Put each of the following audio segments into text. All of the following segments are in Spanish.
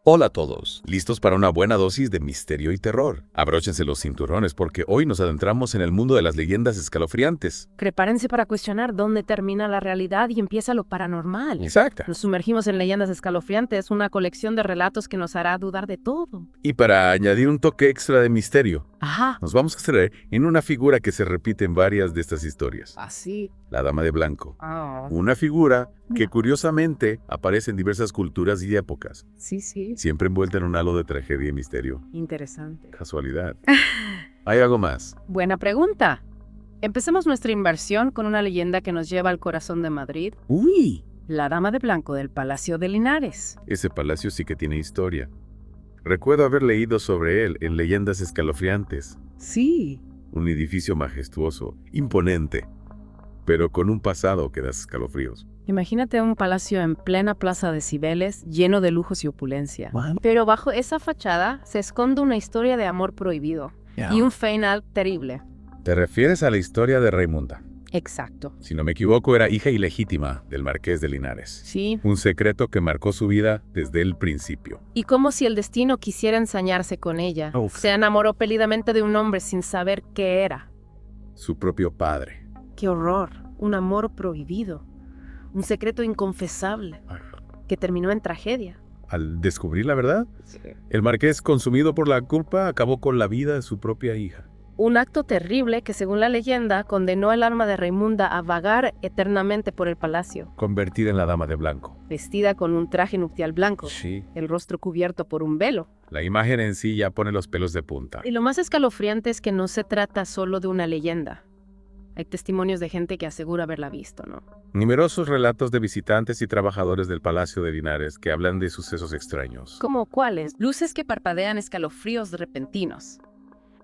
Hola a todos, ¿listos para una buena dosis de misterio y terror? Abróchense los cinturones porque hoy nos adentramos en el mundo de las leyendas escalofriantes. Prepárense para cuestionar dónde termina la realidad y empieza lo paranormal. Exacto. Nos sumergimos en Leyendas Escalofriantes, una colección de relatos que nos hará dudar de todo. Y para añadir un toque extra de misterio, Ajá. nos vamos a centrar en una figura que se repite en varias de estas historias. Así. La Dama de Blanco. Ah. Una figura que curiosamente aparece en diversas culturas y épocas, Sí. siempre envuelta en un halo de tragedia y misterio. Interesante. Casualidad. ¿Hay algo más? Buena pregunta. Empecemos nuestra inversión con una leyenda que nos lleva al corazón de Madrid. ¡Uy! La Dama de Blanco del Palacio de Linares. Ese palacio sí que tiene historia. Recuerdo haber leído sobre él en Leyendas Escalofriantes. Sí. Un edificio majestuoso, imponente, pero con un pasado que da escalofríos. Imagínate un palacio en plena plaza de Cibeles, lleno de lujos y opulencia. Wow. Pero bajo esa fachada se esconde una historia de amor prohibido y un final terrible. ¿Te refieres a la historia de Raimunda? Exacto. Si no me equivoco, era hija ilegítima del Marqués de Linares. Sí. Un secreto que marcó su vida desde el principio. Y como si el destino quisiera ensañarse con ella. Uf. Se enamoró perdidamente de un hombre sin saber qué era. Su propio padre. ¡Qué horror! Un amor prohibido. Un secreto inconfesable que terminó en tragedia. Al descubrir la verdad, el Marqués, consumido por la culpa, acabó con la vida de su propia hija. Un acto terrible que, según la leyenda, condenó el alma de Raimunda a vagar eternamente por el palacio, Convertida en la Dama de Blanco. vestida con un traje nupcial blanco, Sí. el rostro cubierto por un velo. La imagen en sí ya pone los pelos de punta. Y lo más escalofriante es que no se trata solo de una leyenda. Hay testimonios de gente que asegura haberla visto, ¿no? Numerosos relatos de visitantes y trabajadores del Palacio de Linares que hablan de sucesos extraños. ¿Cómo cuáles? Luces que parpadean, escalofríos repentinos,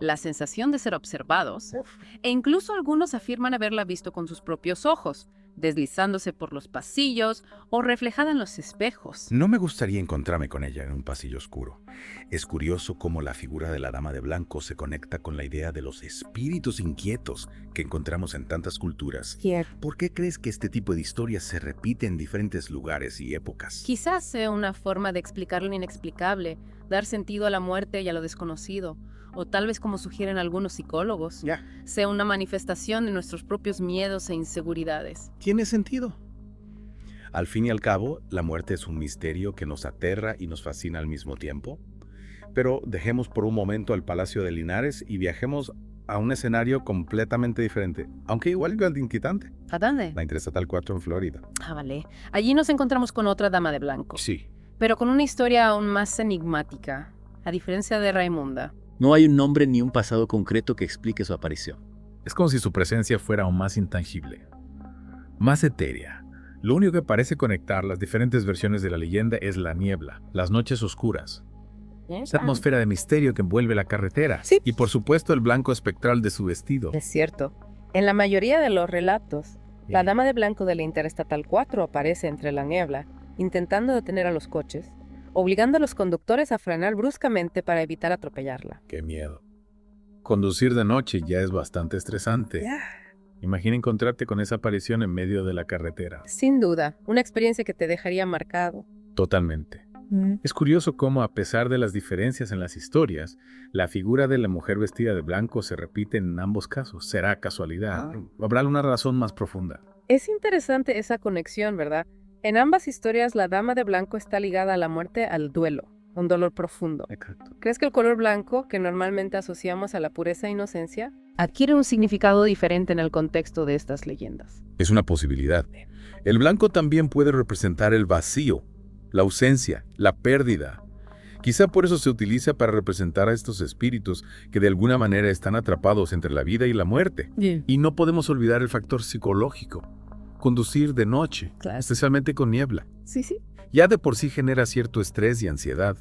la sensación de ser observados, e incluso algunos afirman haberla visto con sus propios ojos, deslizándose por los pasillos o reflejada en los espejos. No me gustaría encontrarme con ella en un pasillo oscuro. Es curioso cómo la figura de la Dama de Blanco se conecta con la idea de los espíritus inquietos que encontramos en tantas culturas. ¿Por qué crees que este tipo de historias se repite en diferentes lugares y épocas? Quizás sea una forma de explicar lo inexplicable, dar sentido a la muerte y a lo desconocido, o tal vez, como sugieren algunos psicólogos, sea una manifestación de nuestros propios miedos e inseguridades. Tiene sentido. Al fin y al cabo, la muerte es un misterio que nos aterra y nos fascina al mismo tiempo. Pero dejemos por un momento al Palacio de Linares y viajemos a un escenario completamente diferente, aunque igual de inquietante. ¿A dónde? La Interestatal 4 en Florida. Ah, vale. Allí nos encontramos con otra dama de blanco, Sí. pero con una historia aún más enigmática, a diferencia de Raimunda. No hay un nombre ni un pasado concreto que explique su aparición. Es como si su presencia fuera aún más intangible, más etérea. Lo único que parece conectar las diferentes versiones de la leyenda es la niebla, las noches oscuras, esa atmósfera de misterio que envuelve la carretera Sí. y por supuesto el blanco espectral de su vestido. Es cierto. En la mayoría de los relatos, la dama de blanco de la Interestatal 4 aparece entre la niebla, intentando detener a los coches, obligando a los conductores a frenar bruscamente para evitar atropellarla. ¡Qué miedo! Conducir de noche ya es bastante estresante. Imagina encontrarte con esa aparición en medio de la carretera. Sin duda, una experiencia que te dejaría marcado. Totalmente. Es curioso cómo, a pesar de las diferencias en las historias, la figura de la mujer vestida de blanco se repite en ambos casos. ¿Será casualidad? ¿O habrá una razón más profunda? Es interesante esa conexión, ¿verdad? En ambas historias, la dama de blanco está ligada a la muerte, al duelo, un dolor profundo. Exacto. ¿Crees que el color blanco, que normalmente asociamos a la pureza e inocencia, adquiere un significado diferente en el contexto de estas leyendas? Es una posibilidad. El blanco también puede representar el vacío, la ausencia, la pérdida. Quizá por eso se utiliza para representar a estos espíritus que de alguna manera están atrapados entre la vida y la muerte. Y no podemos olvidar el factor psicológico. Conducir de noche, Claro. especialmente con niebla, Sí. ya de por sí genera cierto estrés y ansiedad.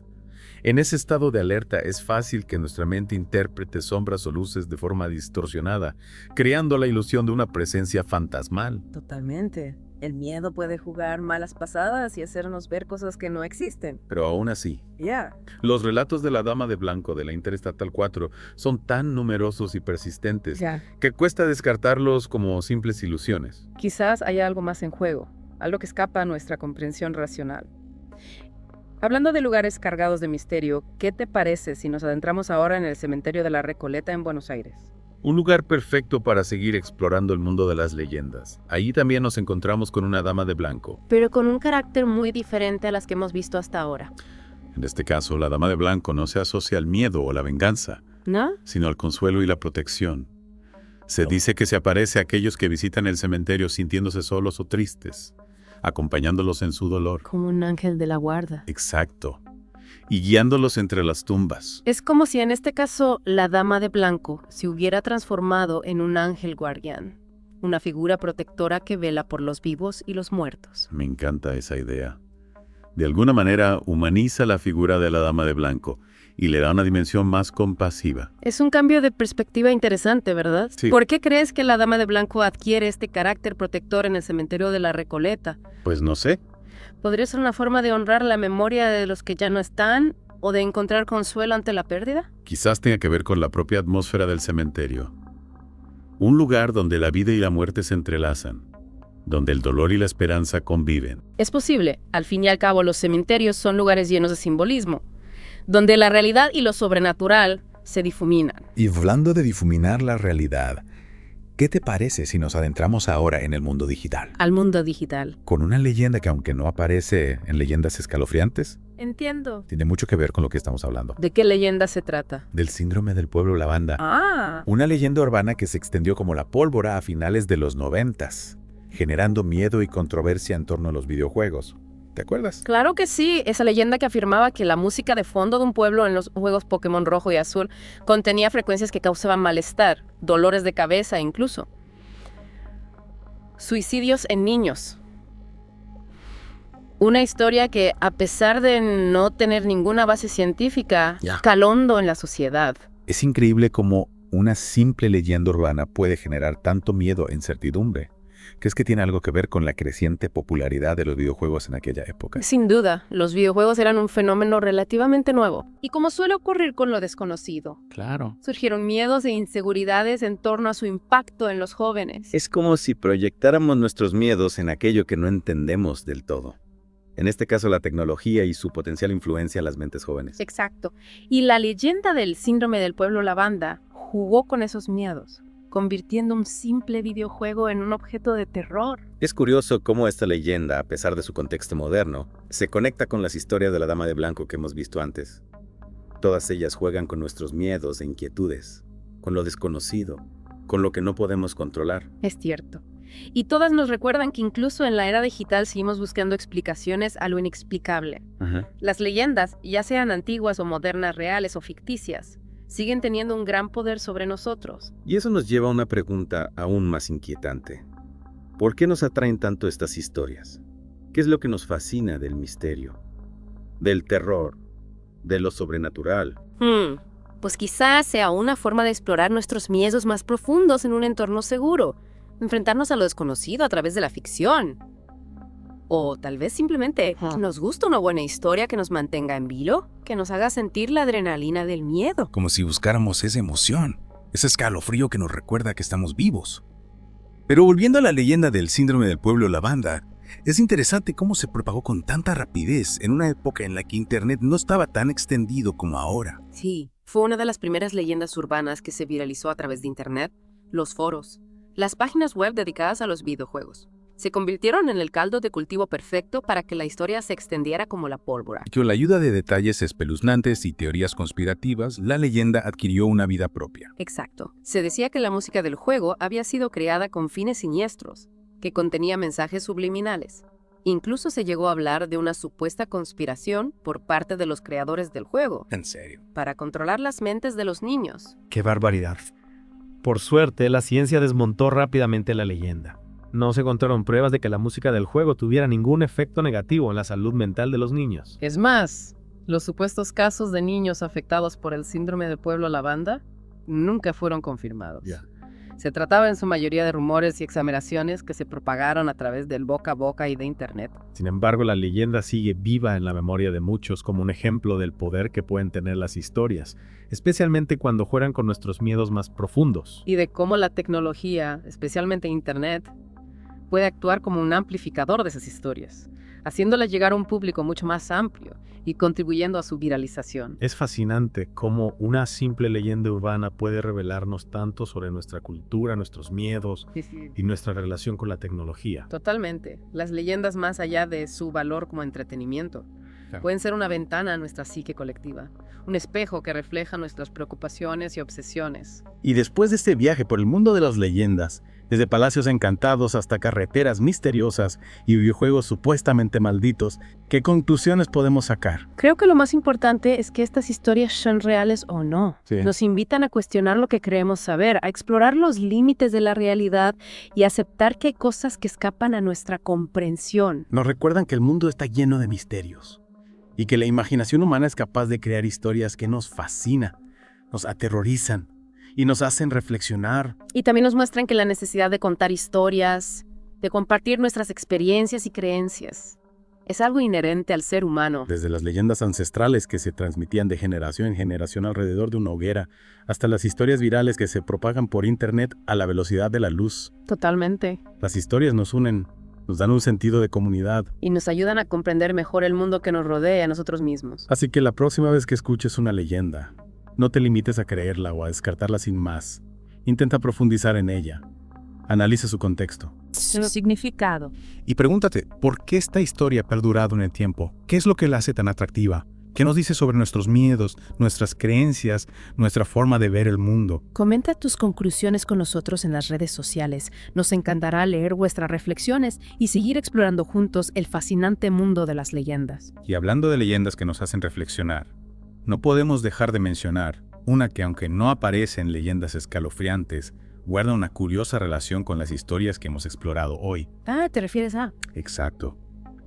En ese estado de alerta es fácil que nuestra mente interprete sombras o luces de forma distorsionada, creando la ilusión de una presencia fantasmal. Totalmente. El miedo puede jugar malas pasadas y hacernos ver cosas que no existen. Pero aún así, Ya. los relatos de la Dama de Blanco de la Interestatal 4 son tan numerosos y persistentes que cuesta descartarlos como simples ilusiones. Quizás haya algo más en juego, algo que escapa a nuestra comprensión racional. Hablando de lugares cargados de misterio, ¿qué te parece si nos adentramos ahora en el cementerio de la Recoleta en Buenos Aires? Un lugar perfecto para seguir explorando el mundo de las leyendas. Allí también nos encontramos con una dama de blanco. Pero con un carácter muy diferente a las que hemos visto hasta ahora. En este caso, la dama de blanco no se asocia al miedo o la venganza, ¿No? sino al consuelo y la protección. Se dice que se aparece a aquellos que visitan el cementerio sintiéndose solos o tristes, acompañándolos en su dolor. Como un ángel de la guarda. Exacto. Y guiándolos entre las tumbas. Es como si en este caso la dama de blanco se hubiera transformado en un ángel guardián, una figura protectora que vela por los vivos y los muertos. Me encanta esa idea. De alguna manera humaniza la figura de la dama de blanco y le da una dimensión más compasiva. Es un cambio de perspectiva interesante, ¿verdad? Sí. ¿Por qué crees que la dama de blanco adquiere este carácter protector en el cementerio de la Recoleta? Pues no sé. ¿Podría ser una forma de honrar la memoria de los que ya no están o de encontrar consuelo ante la pérdida? Quizás tenga que ver con la propia atmósfera del cementerio. Un lugar donde la vida y la muerte se entrelazan, donde el dolor y la esperanza conviven. Es posible. Al fin y al cabo, los cementerios son lugares llenos de simbolismo, donde la realidad y lo sobrenatural se difuminan. Y hablando de difuminar la realidad, ¿qué te parece si nos adentramos ahora en el mundo digital? Al mundo digital. Con una leyenda que, aunque no aparece en leyendas escalofriantes, Entiendo. tiene mucho que ver con lo que estamos hablando. ¿De qué leyenda se trata? Del síndrome del pueblo lavanda. Ah, Una leyenda urbana que se extendió como la pólvora a finales de los 90s, generando miedo y controversia en torno a los videojuegos. ¿Te acuerdas? claro que sí. Esa leyenda que afirmaba que la música de fondo de un pueblo en los juegos Pokémon Rojo y Azul contenía frecuencias que causaban malestar, dolores de cabeza incluso. Suicidios en niños. Una historia que, a pesar de no tener ninguna base científica, caló hondo en la sociedad. Es increíble cómo una simple leyenda urbana puede generar tanto miedo e incertidumbre. ¿Crees que tiene algo que ver con la creciente popularidad de los videojuegos en aquella época? Sin duda, los videojuegos eran un fenómeno relativamente nuevo. Y como suele ocurrir con lo desconocido, Claro. surgieron miedos e inseguridades en torno a su impacto en los jóvenes. Es como si proyectáramos nuestros miedos en aquello que no entendemos del todo. En este caso, la tecnología y su potencial influencia en las mentes jóvenes. Exacto. Y la leyenda del síndrome del pueblo lavanda jugó con esos miedos, convirtiendo un simple videojuego en un objeto de terror. Es curioso cómo esta leyenda, a pesar de su contexto moderno, se conecta con las historias de la Dama de Blanco que hemos visto antes. Todas ellas juegan con nuestros miedos e inquietudes, con lo desconocido, con lo que no podemos controlar. Es cierto. Y todas nos recuerdan que incluso en la era digital seguimos buscando explicaciones a lo inexplicable. Las leyendas, ya sean antiguas o modernas, reales o ficticias, siguen teniendo un gran poder sobre nosotros. Y eso nos lleva a una pregunta aún más inquietante. ¿Por qué nos atraen tanto estas historias? ¿Qué es lo que nos fascina del misterio, del terror, de lo sobrenatural? Pues quizás sea una forma de explorar nuestros miedos más profundos en un entorno seguro, enfrentarnos a lo desconocido a través de la ficción. O tal vez simplemente nos gusta una buena historia que nos mantenga en vilo, que nos haga sentir la adrenalina del miedo. Como si buscáramos esa emoción, ese escalofrío que nos recuerda que estamos vivos. Pero volviendo a la leyenda del síndrome del pueblo lavanda, es interesante cómo se propagó con tanta rapidez en una época en la que Internet no estaba tan extendido como ahora. Sí, fue una de las primeras leyendas urbanas que se viralizó a través de Internet, los foros, las páginas web dedicadas a los videojuegos. Se convirtieron en el caldo de cultivo perfecto para que la historia se extendiera como la pólvora. Con la ayuda de detalles espeluznantes y teorías conspirativas, la leyenda adquirió una vida propia. Exacto. Se decía que la música del juego había sido creada con fines siniestros, que contenía mensajes subliminales. Incluso se llegó a hablar de una supuesta conspiración por parte de los creadores del juego, En serio. para controlar las mentes de los niños. ¡Qué barbaridad! Por suerte, la ciencia desmontó rápidamente la leyenda. No se encontraron pruebas de que la música del juego tuviera ningún efecto negativo en la salud mental de los niños. Es más, los supuestos casos de niños afectados por el síndrome del pueblo lavanda nunca fueron confirmados. Se trataba en su mayoría de rumores y exageraciones que se propagaron a través del boca a boca y de Internet. Sin embargo, la leyenda sigue viva en la memoria de muchos como un ejemplo del poder que pueden tener las historias, especialmente cuando juegan con nuestros miedos más profundos. Y de cómo la tecnología, especialmente Internet, puede actuar como un amplificador de esas historias, haciéndolas llegar a un público mucho más amplio y contribuyendo a su viralización. Es fascinante cómo una simple leyenda urbana puede revelarnos tanto sobre nuestra cultura, nuestros miedos Sí. y nuestra relación con la tecnología. Totalmente. Las leyendas, más allá de su valor como entretenimiento, Claro. pueden ser una ventana a nuestra psique colectiva, un espejo que refleja nuestras preocupaciones y obsesiones. Y después de este viaje por el mundo de las leyendas, desde palacios encantados hasta carreteras misteriosas y videojuegos supuestamente malditos, ¿qué conclusiones podemos sacar? Creo que lo más importante es que estas historias son reales o no. Sí. Nos invitan a cuestionar lo que creemos saber, a explorar los límites de la realidad y a aceptar que hay cosas que escapan a nuestra comprensión. Nos recuerdan que el mundo está lleno de misterios y que la imaginación humana es capaz de crear historias que nos fascinan, nos aterrorizan y nos hacen reflexionar. Y también nos muestran que la necesidad de contar historias, de compartir nuestras experiencias y creencias, es algo inherente al ser humano. Desde las leyendas ancestrales que se transmitían de generación en generación alrededor de una hoguera, hasta las historias virales que se propagan por internet a la velocidad de la luz. Totalmente. Las historias nos unen, nos dan un sentido de comunidad. Y nos ayudan a comprender mejor el mundo que nos rodea a nosotros mismos. Así que la próxima vez que escuches una leyenda, no te limites a creerla o a descartarla sin más. Intenta profundizar en ella. Analiza su contexto. Su significado. Y pregúntate, ¿por qué esta historia ha perdurado en el tiempo? ¿Qué es lo que la hace tan atractiva? ¿Qué nos dice sobre nuestros miedos, nuestras creencias, nuestra forma de ver el mundo? Comenta tus conclusiones con nosotros en las redes sociales. Nos encantará leer vuestras reflexiones y seguir explorando juntos el fascinante mundo de las leyendas. Y hablando de leyendas que nos hacen reflexionar, no podemos dejar de mencionar una que, aunque no aparece en leyendas escalofriantes, guarda una curiosa relación con las historias que hemos explorado hoy. Ah, ¿te refieres a? Exacto.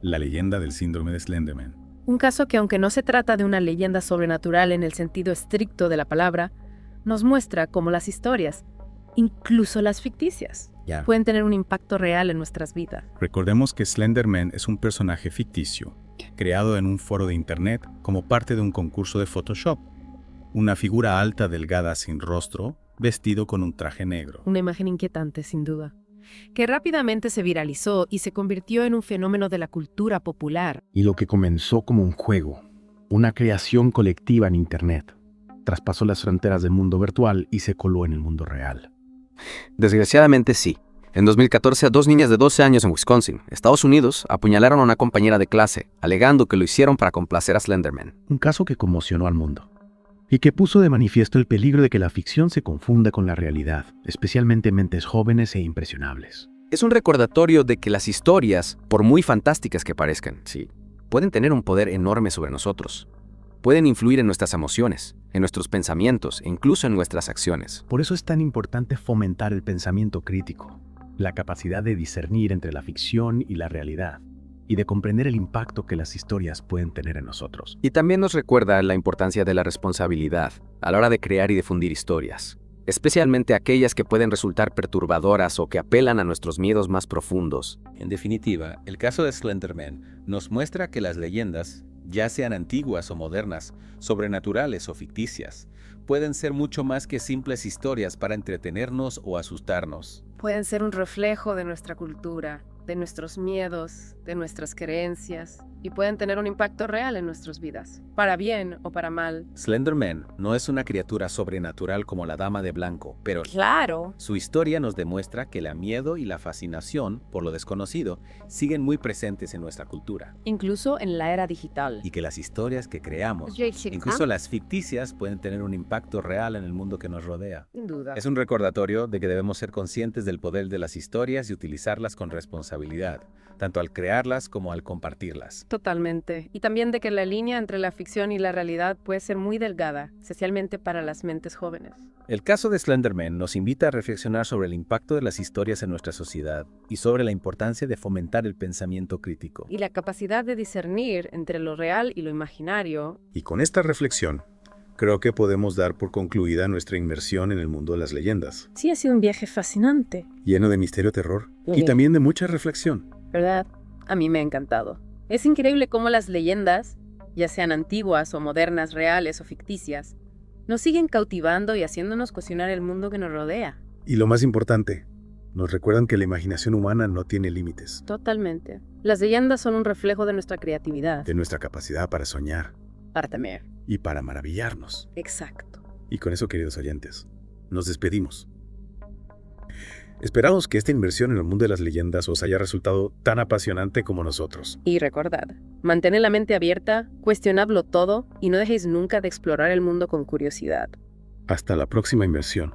La leyenda del síndrome de Slenderman. Un caso que, aunque no se trata de una leyenda sobrenatural en el sentido estricto de la palabra, nos muestra cómo las historias, incluso las ficticias, pueden tener un impacto real en nuestras vidas. Recordemos que Slenderman es un personaje ficticio, creado en un foro de internet como parte de un concurso de Photoshop. Una figura alta, delgada, sin rostro, vestido con un traje negro. Una imagen inquietante, sin duda, que rápidamente se viralizó y se convirtió en un fenómeno de la cultura popular. Y lo que comenzó como un juego, una creación colectiva en Internet, traspasó las fronteras del mundo virtual y se coló en el mundo real. Desgraciadamente sí. En 2014, 2 niñas de 12 años en Wisconsin, Estados Unidos, apuñalaron a una compañera de clase, alegando que lo hicieron para complacer a Slenderman. Un caso que conmocionó al mundo y que puso de manifiesto el peligro de que la ficción se confunda con la realidad, especialmente en mentes jóvenes e impresionables. Es un recordatorio de que las historias, por muy fantásticas que parezcan, sí, pueden tener un poder enorme sobre nosotros. Pueden influir en nuestras emociones, en nuestros pensamientos e incluso en nuestras acciones. Por eso es tan importante fomentar el pensamiento crítico, la capacidad de discernir entre la ficción y la realidad, y de comprender el impacto que las historias pueden tener en nosotros. Y también nos recuerda la importancia de la responsabilidad a la hora de crear y difundir historias, especialmente aquellas que pueden resultar perturbadoras o que apelan a nuestros miedos más profundos. En definitiva, el caso de Slenderman nos muestra que las leyendas, ya sean antiguas o modernas, sobrenaturales o ficticias, pueden ser mucho más que simples historias para entretenernos o asustarnos. Pueden ser un reflejo de nuestra cultura, de nuestros miedos, de nuestras creencias, y pueden tener un impacto real en nuestras vidas, para bien o para mal. Slenderman no es una criatura sobrenatural como la Dama de Blanco, pero Claro. su historia nos demuestra que el miedo y la fascinación por lo desconocido siguen muy presentes en nuestra cultura, Incluso en la era digital. y que las historias que creamos, incluso las ficticias, pueden tener un impacto real en el mundo que nos rodea. Sin duda. Es un recordatorio de que debemos ser conscientes del poder de las historias y utilizarlas con responsabilidad, tanto al crearlas como al compartirlas. Totalmente. Y también de que la línea entre la ficción y la realidad puede ser muy delgada, especialmente para las mentes jóvenes. El caso de Slenderman nos invita a reflexionar sobre el impacto de las historias en nuestra sociedad y sobre la importancia de fomentar el pensamiento crítico. Y la capacidad de discernir entre lo real y lo imaginario. Y con esta reflexión, creo que podemos dar por concluida nuestra inmersión en el mundo de las leyendas, Sí, ha sido un viaje fascinante, lleno de misterio, terror y Sí. también de mucha reflexión. ¿Verdad? A mí me ha encantado. Es increíble cómo las leyendas, ya sean antiguas o modernas, reales o ficticias, nos siguen cautivando y haciéndonos cuestionar el mundo que nos rodea. Y lo más importante, Nos recuerdan que la imaginación humana no tiene límites, Totalmente. Las leyendas son un reflejo de nuestra creatividad. de nuestra capacidad para soñar Para temer. y para maravillarnos. Exacto. Y con eso, queridos oyentes, nos despedimos. Esperamos que esta inmersión en el mundo de las leyendas os haya resultado tan apasionante como nosotros. Y recordad, mantén la mente abierta, cuestionadlo todo y no dejéis nunca de explorar el mundo con curiosidad. Hasta la próxima inmersión.